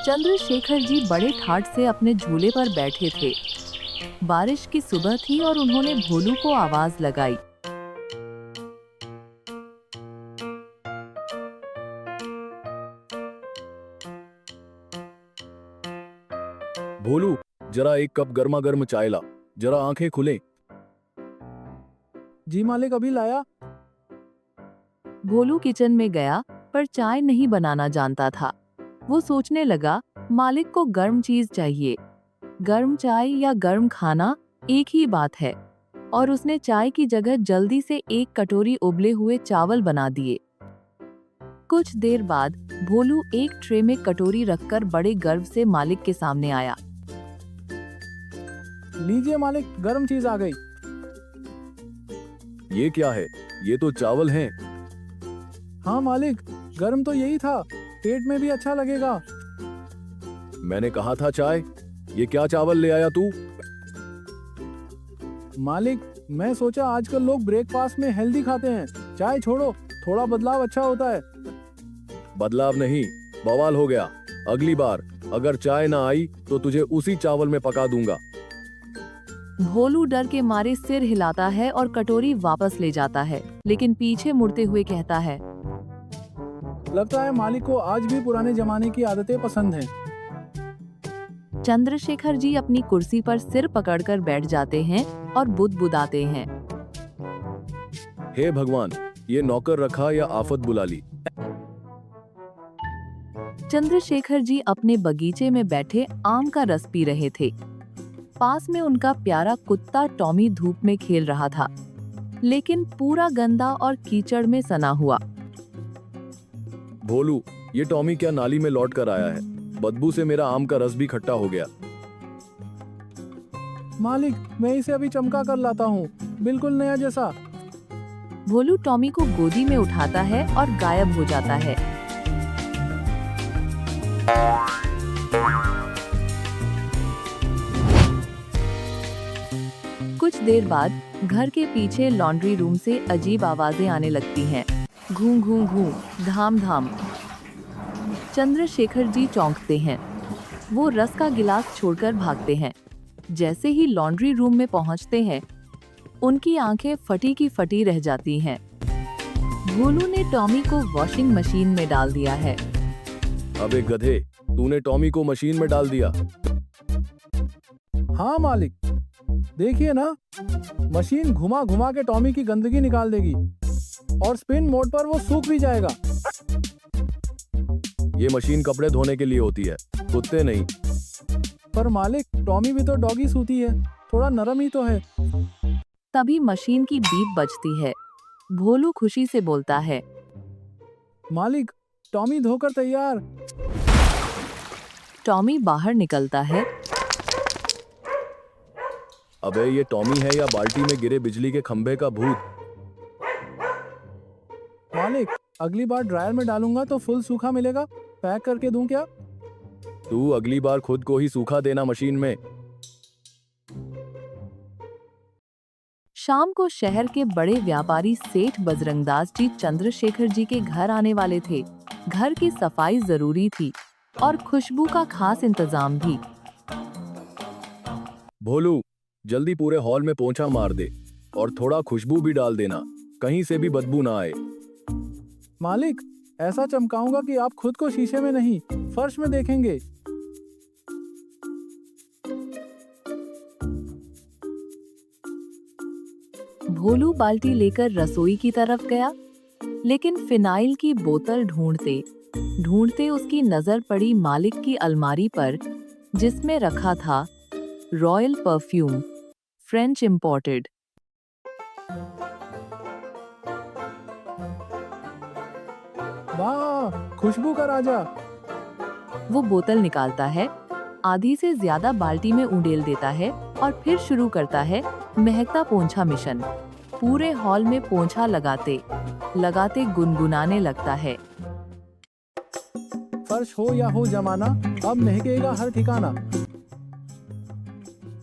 चंद्रशेखर जी बड़े ठाठ से अपने झूले पर बैठे थे। बारिश की सुबह थी और उन्होंने भोलू को आवाज लगाई। भोलू, जरा एक कप गर्मा गर्म चाय ला। जरा आंखें खुले। जी मालिक, अभी लाया। भोलू किचन में गया पर चाय नहीं बनाना जानता था। वो सोचने लगा, मालिक को गर्म चीज चाहिए। गर्म चाय या गर्म खाना एक ही बात है। और उसने चाय की जगह जल्दी से एक कटोरी उबले हुए चावल बना दिए। कुछ देर बाद भोलू एक ट्रे में कटोरी रखकर बड़े गर्व से मालिक के सामने आया। लीजिए मालिक, गर्म चीज आ गई। ये क्या है? ये तो चावल हैं। हाँ मालिक, गर्म तो यही था, पेट में भी अच्छा लगेगा। मैंने कहा था चाय। ये क्या चावल ले आया तू? मालिक, मैं सोचा आजकल लोग ब्रेकफास्ट में हेल्दी खाते हैं। चाय छोड़ो, थोड़ा बदलाव अच्छा होता है। बदलाव नहीं, बवाल हो गया। अगली बार अगर चाय ना आई तो तुझे उसी चावल में पका दूंगा। भोलू डर के मारे सिर हिलाता है और कटोरी वापस ले जाता है, लेकिन पीछे मुड़ते हुए कहता है, लगता है मालिक को आज भी पुराने जमाने की आदतें पसंद हैं। चंद्रशेखर जी अपनी कुर्सी पर सिर पकड़कर बैठ जाते हैं और बुदबुदाते हैं। हे भगवान, ये नौकर रखा या आफत बुला ली। चंद्रशेखर जी अपने बगीचे में बैठे आम का रस पी रहे थे। पास में उनका प्यारा कुत्ता टॉमी धूप में खेल रहा था, लेकिन पूरा गंदा और कीचड़ में सना हुआ। भोलू, ये टॉमी क्या नाली में लौट कर आया है? बदबू से मेरा आम का रस भी खट्टा हो गया। मालिक, मैं इसे अभी चमका कर लाता हूँ, बिल्कुल नया जैसा। भोलू टॉमी को गोदी में उठाता है और गायब हो जाता है। कुछ देर बाद घर के पीछे लॉन्ड्री रूम से अजीब आवाजें आने लगती हैं। घूं घूं घूं, धाम धाम। चंद्रशेखर जी चौंकते हैं। वो रस का गिलास छोड़कर भागते हैं। जैसे ही लॉन्ड्री रूम में पहुंचते हैं, उनकी आंखें फटी की फटी रह जाती हैं। भोलू ने टॉमी को वॉशिंग मशीन में डाल दिया है। अबे गधे, तूने टॉमी को मशीन में डाल दिया। हाँ मालिक, देखिए ना, मशीन घुमा घुमा के टॉमी की गंदगी निकाल देगी और स्पिन मोड पर वो सूख भी जाएगा। ये मशीन कपड़े धोने के लिए होती है, कुत्ते नहीं। पर मालिक, टॉमी भी तो डॉगी सूती है, थोड़ा नरम ही तो है। तभी मशीन की बीप बजती है। भोलू खुशी से बोलता है, मालिक, टॉमी धोकर तैयार। टॉमी बाहर निकलता है। अबे ये टॉमी है या बाल्टी में गिरे बिजली के खंभे का भूत? मालिक, अगली बार ड्रायर में डालूंगा तो फुल सूखा मिलेगा। पैक करके दूं क्या? तू अगली बार खुद को ही सूखा देना मशीन में। शाम को शहर के बड़े व्यापारी सेठ बजरंगदास जी चंद्रशेखर जी के घर आने वाले थे। घर की सफाई जरूरी थी और खुशबू का खास इंतजाम भी। भोलू, जल्दी पूरे हॉल में पोंछा मार दे और थोड़ा खुशबू भी डाल देना, कहीं से भी बदबू ना आए। मालिक, ऐसा चमकाऊंगा कि आप खुद को शीशे में नहीं, फर्श में देखेंगे। भोलू बाल्टी लेकर रसोई की तरफ गया, लेकिन फिनाइल की बोतल ढूंढते ढूंढते उसकी नजर पड़ी मालिक की अलमारी पर, जिसमें रखा था रॉयल परफ्यूम, फ्रेंच इंपोर्टेड। वाह, खुशबू का राजा। वो बोतल निकालता है, आधी से ज्यादा बाल्टी में उंडेल देता है और फिर शुरू करता है महकता पोंछा मिशन। पूरे हॉल में पोंछा लगाते लगाते गुनगुनाने लगता है, फर्श हो या हो जमाना, अब महकेगा हर ठिकाना।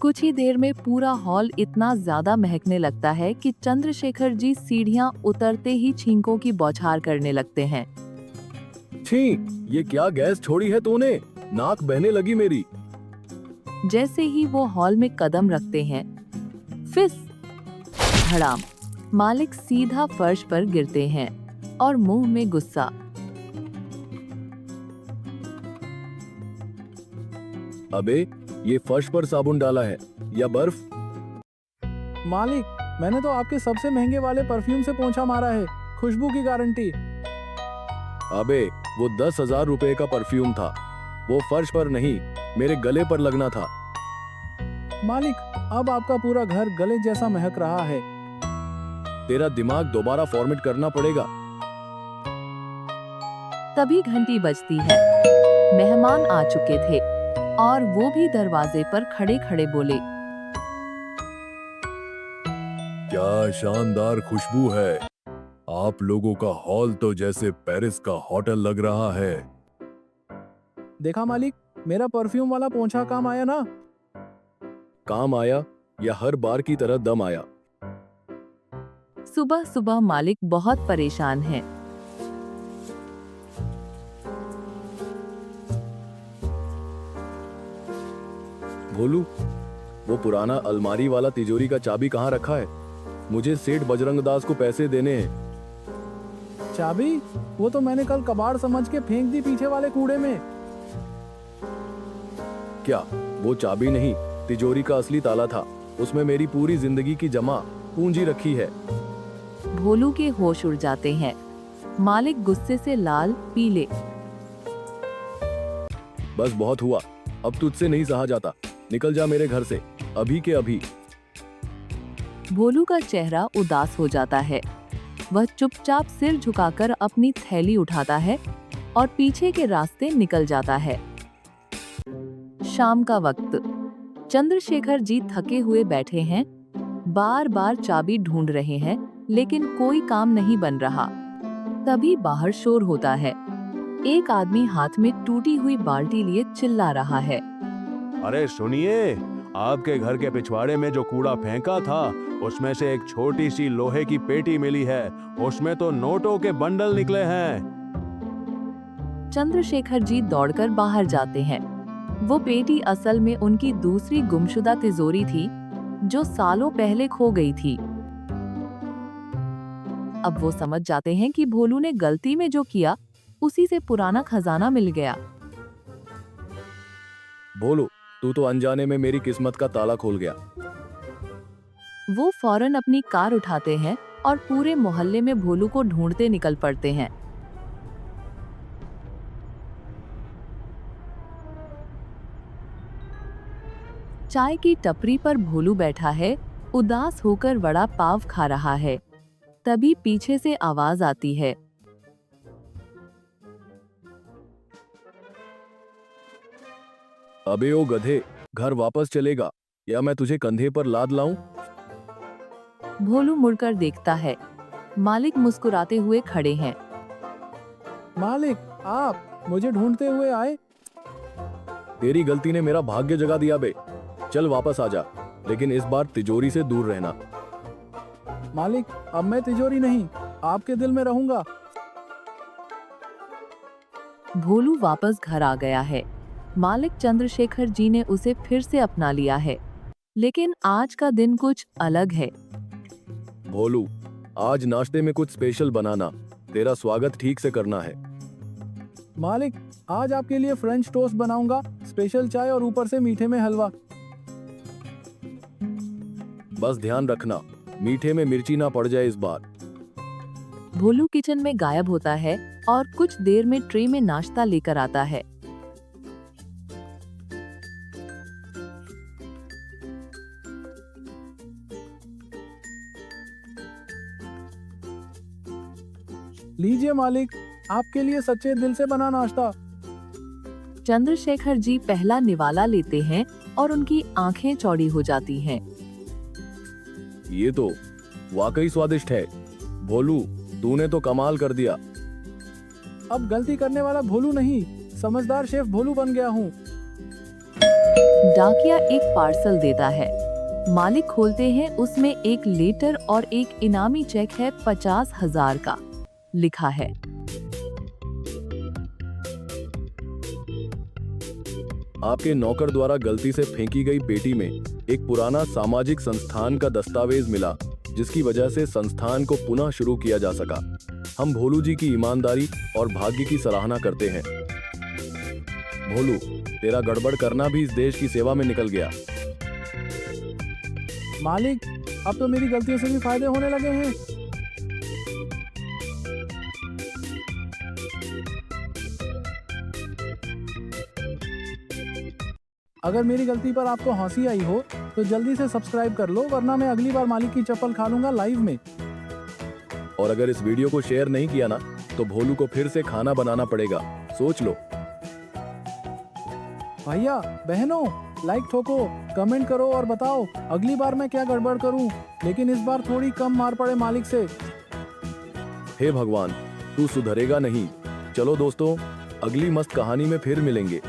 कुछ ही देर में पूरा हॉल इतना ज्यादा महकने लगता है कि चंद्रशेखर जी सीढ़ियां उतरते ही छींकों की बौछार करने लगते हैं। छी, ये क्या गैस छोड़ी है तूने? नाक बहने लगी मेरी। जैसे ही वो हॉल में कदम रखते हैं, फिस, धड़ाम, मालिक सीधा फर्श पर गिरते हैं और मुंह में गुस्सा। अबे, ये फर्श पर साबुन डाला है या बर्फ? मालिक, मैंने तो आपके सबसे महंगे वाले परफ्यूम से पोंछा मारा है, खुशबू की गारंटी। अबे, वो 10,000 रुपए का परफ्यूम था। वो फर्श पर नहीं, मेरे गले पर लगना था। मालिक, अब आपका पूरा घर गले जैसा महक रहा है। तेरा दिमाग दोबारा फॉर्मेट करना पड़ेगा। तभी घंटी बजती है। मेहमान आ चुके थे और वो भी दरवाजे पर खड़े खड़े बोले, क्या शानदार खुशबू है। आप लोगों का हॉल तो जैसे पेरिस का होटल लग रहा है। देखा मालिक, मेरा परफ्यूम वाला पोंछा काम आया ना। काम आया या हर बार की तरह दम आया? सुबह सुबह मालिक बहुत परेशान है। भोलू, वो पुराना अलमारी वाला तिजोरी का चाबी कहाँ रखा है? मुझे सेठ बजरंग दास को पैसे देने हैं। चाबी? वो तो मैंने कल कबाड़ समझ के फेंक दी पीछे वाले कूड़े में। क्या वो चाबी नहीं, तिजोरी का असली ताला था। उसमें मेरी पूरी जिंदगी की जमा पूंजी रखी है। भोलू के होश उड़ जाते हैं। मालिक गुस्से से लाल पीले। बस बहुत हुआ, अब तुझसे नहीं सहा जाता। निकल जा मेरे घर से, अभी के अभी। भोलू का चेहरा उदास हो जाता है। वह चुपचाप सिर झुकाकर अपनी थैली उठाता है और पीछे के रास्ते निकल जाता है। शाम का वक्त। चंद्रशेखर जी थके हुए बैठे हैं, बार बार चाबी ढूंढ रहे हैं, लेकिन कोई काम नहीं बन रहा। तभी बाहर शोर होता है। एक आदमी हाथ में टूटी हुई बाल्टी लिए चिल्ला रहा है, अरे सुनिए, आपके घर के पिछवाड़े में जो कूड़ा फेंका था, उसमें से एक छोटी सी लोहे की पेटी मिली है। उसमें तो नोटों के बंडल निकले हैं। चंद्रशेखर जी दौड़कर बाहर जाते हैं। वो पेटी असल में उनकी दूसरी गुमशुदा तिजोरी थी, जो सालों पहले खो गई थी। अब वो समझ जाते हैं कि भोलू ने गलती में जो किया, उसी से पुराना खजाना मिल गया। भोलू, तू तो अनजाने में मेरी किस्मत का ताला खोल गया। वो फौरन अपनी कार उठाते हैं और पूरे मोहल्ले में भोलू को ढूंढते निकल पड़ते हैं। चाय की टपरी पर भोलू बैठा है, उदास होकर वड़ा पाव खा रहा है। तभी पीछे से आवाज आती है, अबे ओ गधे, घर वापस चलेगा या मैं तुझे कंधे पर लाद लाऊं? भोलू मुड़कर देखता है। मालिक मुस्कुराते हुए खड़े हैं। मालिक, आप मुझे ढूंढते हुए आए। तेरी गलती ने मेरा भाग्य जगा दिया बे। चल वापस आ जा, लेकिन इस बार तिजोरी से दूर रहना। मालिक, अब मैं तिजोरी नहीं, आपके दिल में रहूंगा। भोलू वापस घर आ गया है। मालिक चंद्रशेखर जी ने उसे फिर से अपना लिया है, लेकिन आज का दिन कुछ अलग है। भोलू, आज नाश्ते में कुछ स्पेशल बनाना। तेरा स्वागत ठीक से करना है। मालिक, आज आपके लिए फ्रेंच टोस्ट बनाऊंगा, स्पेशल चाय और ऊपर से मीठे में हलवा। बस ध्यान रखना, मीठे में मिर्ची ना पड़ जाए इस बार। भोलू किचन में गायब होता है और कुछ देर में ट्रे में नाश्ता लेकर आता है। लीजिए मालिक, आपके लिए सच्चे दिल से बना नाश्ता। चंद्रशेखर जी पहला निवाला लेते हैं और उनकी आंखें चौड़ी हो जाती हैं। ये तो वाकई स्वादिष्ट है। भोलू, तूने तो कमाल कर दिया। अब गलती करने वाला भोलू नहीं, समझदार शेफ भोलू बन गया हूँ। डाकिया एक पार्सल देता है। मालिक खोलते हैं, उसमें एक लेटर और एक इनामी चेक है 50,000 का। लिखा है, आपके नौकर द्वारा गलती से फेंकी गई पेटी में एक पुराना सामाजिक संस्थान का दस्तावेज मिला, जिसकी वजह से संस्थान को पुनः शुरू किया जा सका। हम भोलू जी की ईमानदारी और भाग्य की सराहना करते हैं। भोलू, तेरा गड़बड़ करना भी इस देश की सेवा में निकल गया। मालिक, अब तो मेरी गलतियों से भी फायदे होने लगे हैं। अगर मेरी गलती पर आपको हंसी आई हो तो जल्दी से सब्सक्राइब कर लो, वरना मैं अगली बार मालिक की चप्पल खा लूंगा लाइव में। और अगर इस वीडियो को शेयर नहीं किया ना, तो भोलू को फिर से खाना बनाना पड़ेगा। सोच लो। भैया बहनों, लाइक ठोको, कमेंट करो और बताओ अगली बार मैं क्या गड़बड़ करूं, लेकिन इस बार थोड़ी कम मार पड़े मालिक से। हे भगवान, तू सुधरेगा नहीं। चलो दोस्तों, अगली मस्त कहानी में फिर मिलेंगे।